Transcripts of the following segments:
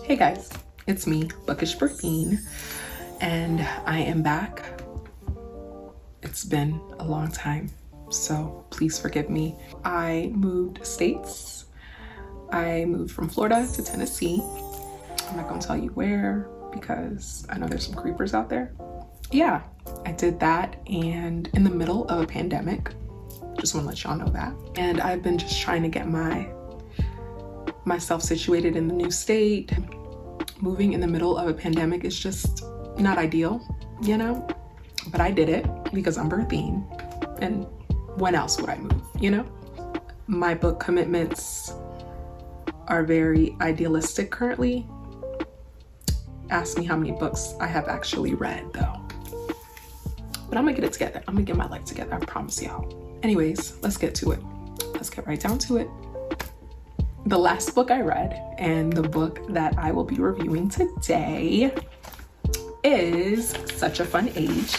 Hey guys, it's me, Bookish-Berthine, and I am back. It's been a long time, so please forgive me. I moved states. I moved from Florida to Tennessee. I'm not gonna tell you where because I know there's some creepers out there. Yeah, I did that, and in the middle of a pandemic. Just want to let y'all know that. And I've been just trying to get myself situated in the new state. Moving in the middle of a pandemic is just not ideal, you know? But I did it because I'm Berthine, and when else would I move, you know? My book commitments are very idealistic currently. Ask me how many books I have actually read though. But I'm gonna get it together. I'm gonna get my life together, I promise y'all. Anyways, let's get to it. Let's get right down to it. The last book I read, and the book that I will be reviewing today, is Such a Fun Age.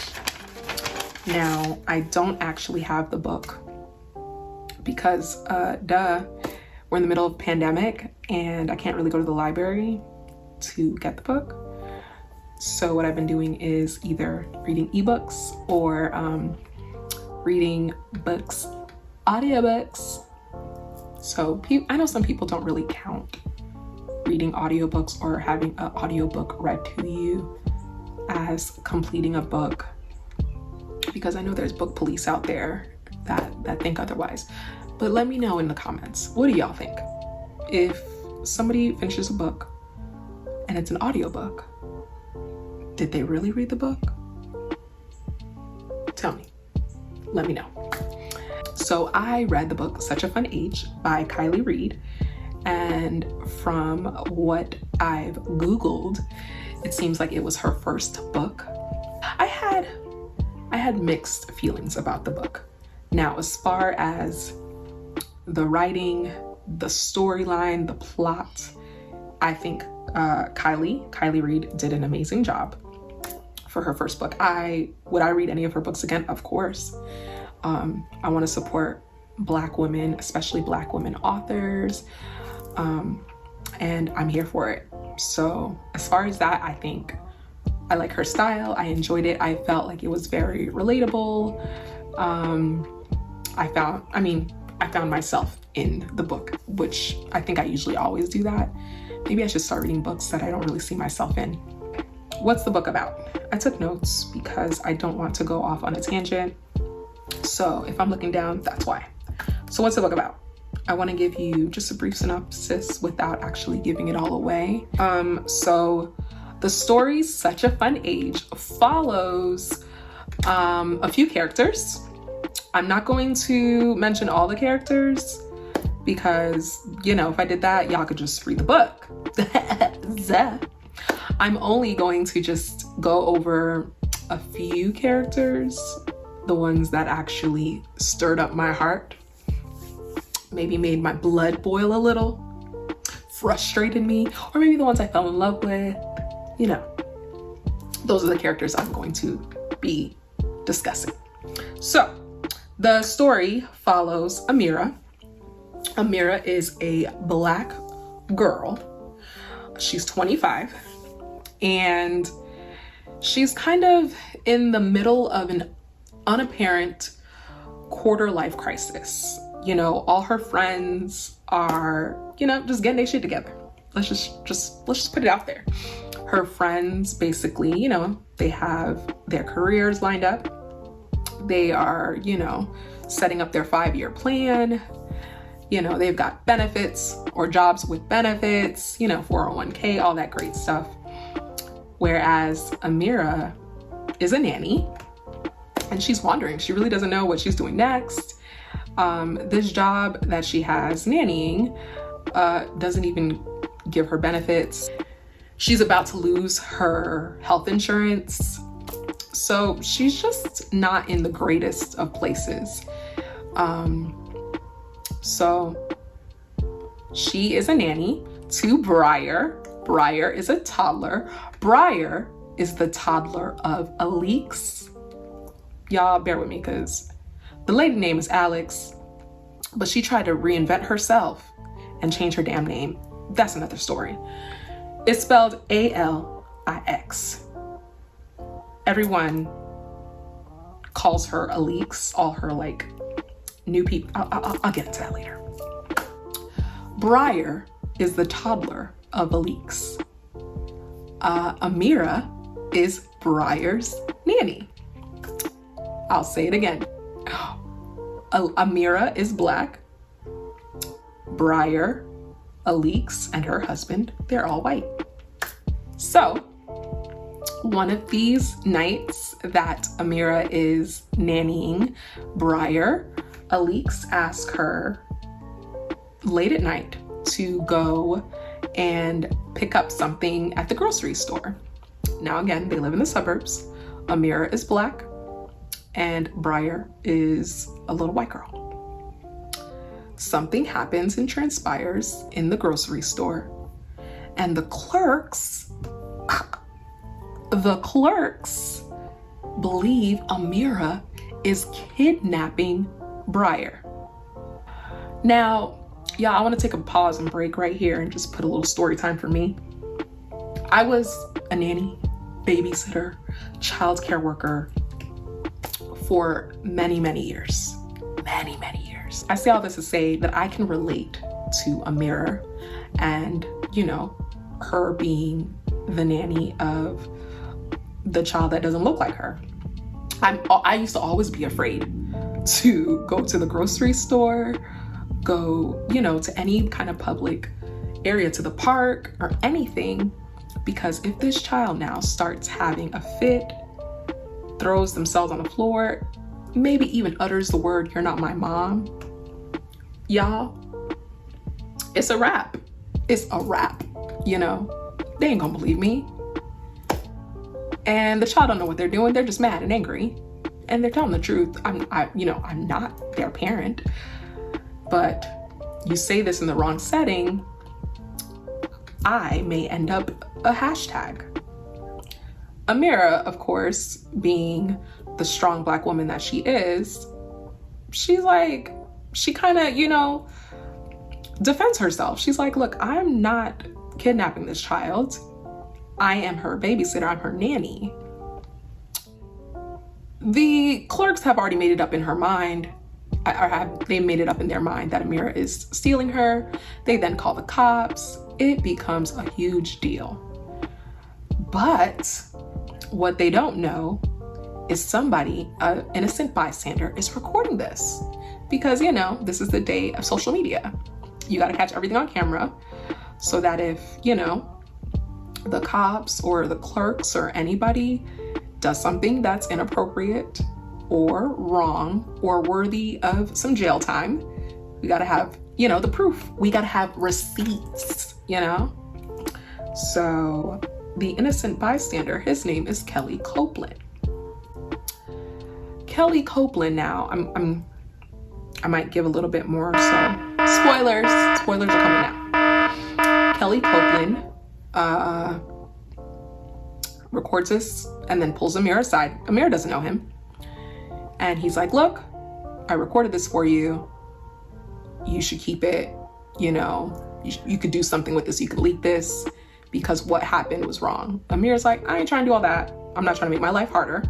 Now, I don't actually have the book because, we're in the middle of a pandemic and I can't really go to the library to get the book. So what I've been doing is either reading ebooks or reading books, audiobooks. So I know some people don't really count reading audiobooks or having an audiobook read to you as completing a book, because I know there's book police out there that think otherwise. But let me know in the comments, what do y'all think? If somebody finishes a book and it's an audiobook, did they really read the book? Tell me, let me know. So I read the book Such a Fun Age by Kiley Reid, and from what I've Googled, it seems like it was her first book. I had mixed feelings about the book. Now, as far as the writing, the storyline, the plot, I think Kiley Reid did an amazing job for her first book. Would I read any of her books again? Of course. I want to support Black women, especially Black women authors, and I'm here for it. So as far as that, I think I like her style. I enjoyed it. I felt like it was very relatable. I found myself in the book, which I think I usually always do that. Maybe I should start reading books that I don't really see myself in. What's the book about? I took notes because I don't want to go off on a tangent. So if I'm looking down, that's why. So what's the book about? I want to give you just a brief synopsis without actually giving it all away. So the story Such a Fun Age follows a few characters. I'm not going to mention all the characters because, you know, if I did that, y'all could just read the book. I'm only going to just go over a few characters, the ones that actually stirred up my heart, maybe made my blood boil a little, frustrated me, or maybe the ones I fell in love with. You know, those are the characters I'm going to be discussing. So the story follows Amira. Amira is a Black girl. She's 25, and she's kind of in the middle of an unapparent quarter life crisis. You know, all her friends are, you know, just getting their shit together. Let's just put it out there. Her friends basically, you know, they have their careers lined up. They are, you know, setting up their 5-year plan. You know, they've got benefits or jobs with benefits, you know, 401k, all that great stuff. Whereas Amira is a nanny, and she's wondering, she really doesn't know what she's doing next. This job that she has nannying doesn't even give her benefits. She's about to lose her health insurance. So she's just not in the greatest of places. So she is a nanny to Briar. Briar is a toddler. Briar is the toddler of Alix. Y'all bear with me because the lady name is Alex, but she tried to reinvent herself and change her damn name. That's another story. It's spelled Alix. Everyone calls her Alix, all her like new people. I'll get into that later. Briar is the toddler of Alix. Amira is Briar's nanny. I'll say it again. Amira is Black. Briar, Alix, and her husband, they're all white. So, one of these nights that Amira is nannying Briar, Alix asks her late at night to go and pick up something at the grocery store. Now again, they live in the suburbs. Amira is Black and Briar is a little white girl. Something happens and transpires in the grocery store, and the clerks believe Amira is kidnapping Briar. Now, yeah, I want to take a pause and break right here and just put a little story time for me. I was a nanny, babysitter, child care worker for many, many years. Many years. I say all this to say that I can relate to Amira and, you know, her being the nanny of the child that doesn't look like her. I used to always be afraid to go to the grocery store, go, you know, to any kind of public area, to the park or anything, because if this child now starts having a fit, throws themselves on the floor, maybe even utters the word, "You're not my mom," y'all, it's a wrap. It's a wrap, you know? They ain't gonna believe me. And the child don't know what they're doing. They're just mad and angry. And they're telling the truth. I'm not their parent. But you say this in the wrong setting, I may end up a hashtag. Amira, of course, being the strong Black woman that she is, she's like, she kind of, you know, defends herself. She's like, look, I'm not kidnapping this child. I am her babysitter. I'm her nanny. The clerks have already made it up in her mind, they made it up in their mind that Amira is stealing her. They then call the cops. It becomes a huge deal. But what they don't know is somebody, an innocent bystander, is recording this. Because, you know, this is the day of social media. You got to catch everything on camera so that if, you know, the cops or the clerks or anybody does something that's inappropriate or wrong or worthy of some jail time, we got to have, you know, the proof. We got to have receipts, you know? So the innocent bystander, his name is Kelly Copeland. Kelly Copeland now, I might give a little bit more, so spoilers are coming out. Kelly Copeland records this and then pulls Amira aside. Amira doesn't know him. And he's like, look, I recorded this for you. You should keep it, you know, you could do something with this. You could leak this because what happened was wrong. Amira's like, I ain't trying to do all that. I'm not trying to make my life harder.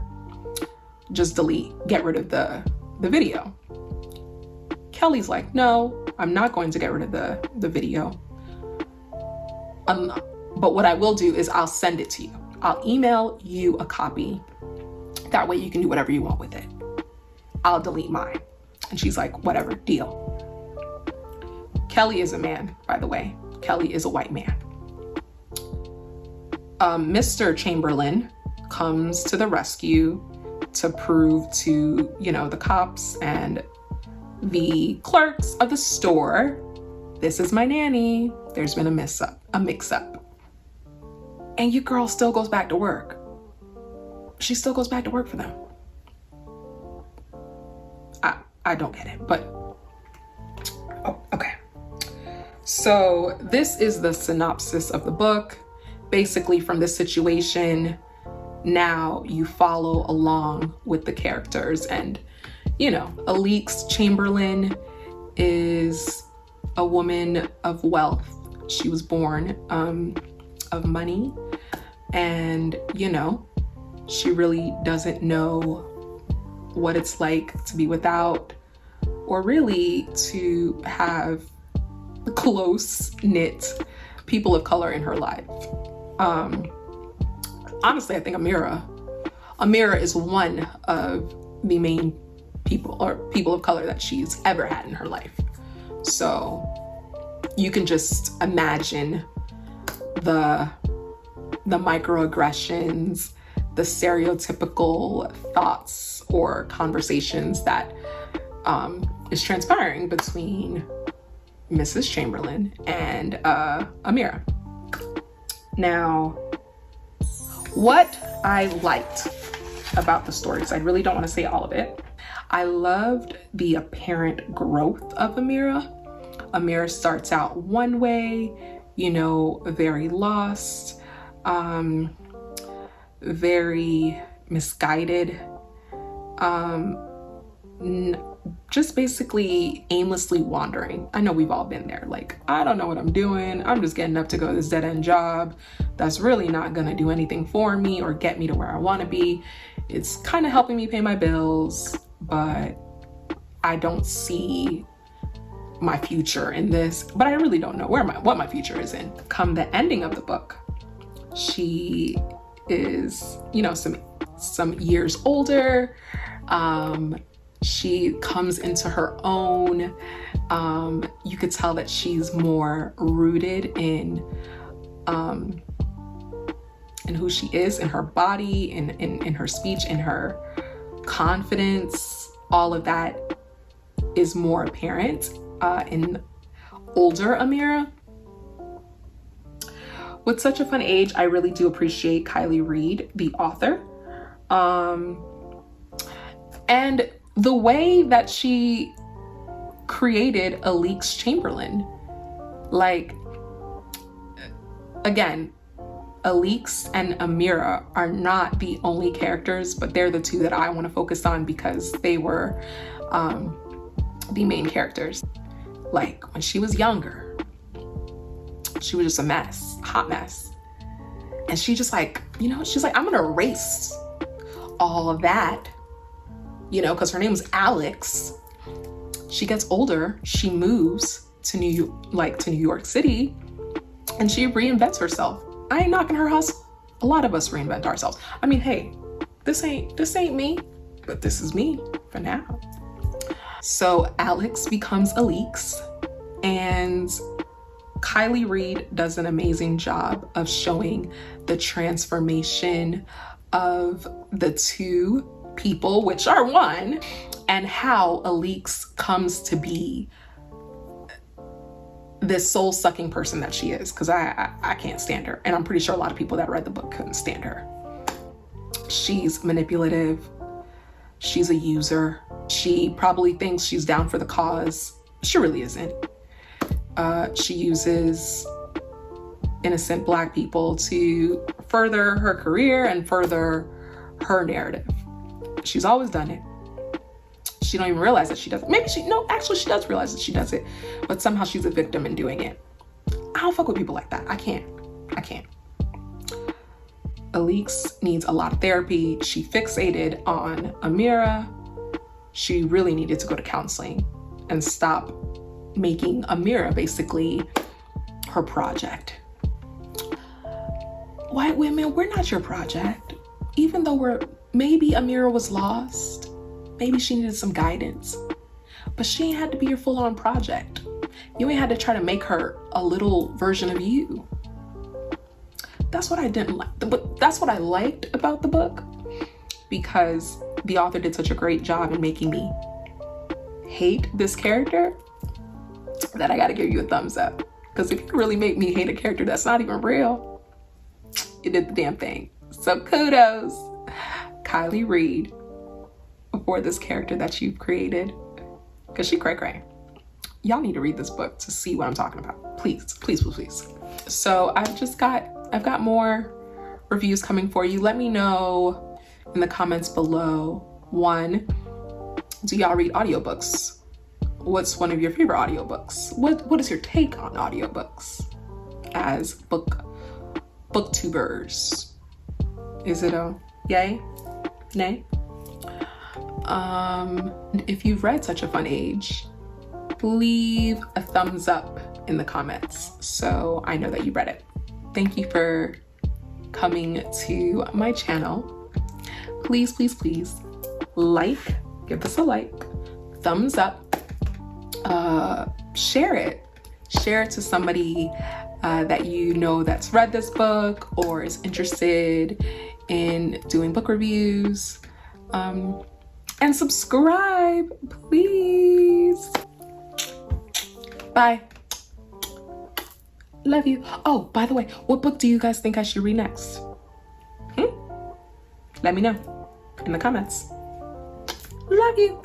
Just delete, get rid of the video. Kelly's like, no, I'm not going to get rid of the video. But what I will do is I'll send it to you. I'll email you a copy. That way you can do whatever you want with it. I'll delete mine. And she's like, whatever, deal. Kelly is a man, by the way. Kelly is a white man. Mr. Chamberlain comes to the rescue to prove to, you know, the cops and the clerks of the store, this is my nanny. There's been a mix-up. And your girl still goes back to work. She still goes back to work for them. I don't get it, but okay. So this is the synopsis of the book. Basically, from this situation, now you follow along with the characters. And, you know, Alix Chamberlain is a woman of wealth. She was born of money, and she really doesn't know what it's like to be without, or really to have close-knit people of color in her life. Honestly, I think Amira is one of the main people of color that she's ever had in her life. So you can just imagine the microaggressions, the stereotypical thoughts or conversations that is transpiring between Mrs. Chamberlain and Amira. Now, what I liked about the stories, I really don't want to say all of it. I loved the apparent growth of Amira. Amira starts out one way, very lost, very misguided, just basically aimlessly wandering. I know we've all been there. Like, I don't know what I'm doing. I'm just getting up to go to this dead-end job that's really not gonna do anything for me or get me to where I wanna be. It's kind of helping me pay my bills, but I don't see my future in this, but I really don't know what my future is in. Come the ending of the book, she is, some years older. She comes into her own. You could tell that she's more rooted in who she is, in her body, in her speech, in her confidence. All of that is more apparent in older Amira. With such a fun age, I really do appreciate Kiley Reid, the author. And the way that she created Alik's Chamberlain. Like, again, Alik's and Amira are not the only characters, but they're the two that I want to focus on because they were the main characters. Like, when she was younger, she was just a mess, a hot mess. And she just she's like, I'm gonna erase all of that, because her name was Alex. She gets older, she moves to New York City, and she reinvents herself. I ain't knocking her hustle. A lot of us reinvent ourselves. I mean, hey, this ain't me, but this is me for now. So Alex becomes Alik's, and Kiley Reid does an amazing job of showing the transformation of the two people, which are one, and how Alik's comes to be this soul-sucking person that she is, because I can't stand her, and I'm pretty sure a lot of people that read the book couldn't stand her. She's manipulative, she's a user, she probably thinks she's down for the cause. She really isn't. She uses innocent Black people to further her career and further her narrative. She's always done it. She don't even realize that she does it. Actually she does realize that she does it, but somehow she's a victim in doing it. I don't fuck with people like that. I can't. Alik's needs a lot of therapy. She fixated on Amira. She really needed to go to counseling and stop making Amira basically her project. White women, we're not your project. Even though maybe Amira was lost, maybe she needed some guidance, but she ain't had to be your full-on project. You ain't had to try to make her a little version of you. That's what I didn't like. But that's what I liked about the book, because the author did such a great job in making me hate this character that I gotta give you a thumbs up. Because if you really make me hate a character that's not even real, you did the damn thing. So kudos, Kiley Reid, for this character that you've created, because she cray. Y'all need to read this book to see what I'm talking about. Please. So I've got more reviews coming for you. Let me know in the comments below. 1, do y'all read audiobooks? What's one of your favorite audiobooks? What is your take on audiobooks as book booktubers. Is it a yay? Nay? If you've read Such a Fun Age, leave a thumbs up in the comments so I know that you read it. Thank you for coming to my channel. Please, please, please give this a like, thumbs up, share it to somebody that you know that's read this book or is interested in doing book reviews, and subscribe, please. Bye. Love you. Oh, by the way, what book do you guys think I should read next? Let me know in the comments. Love you.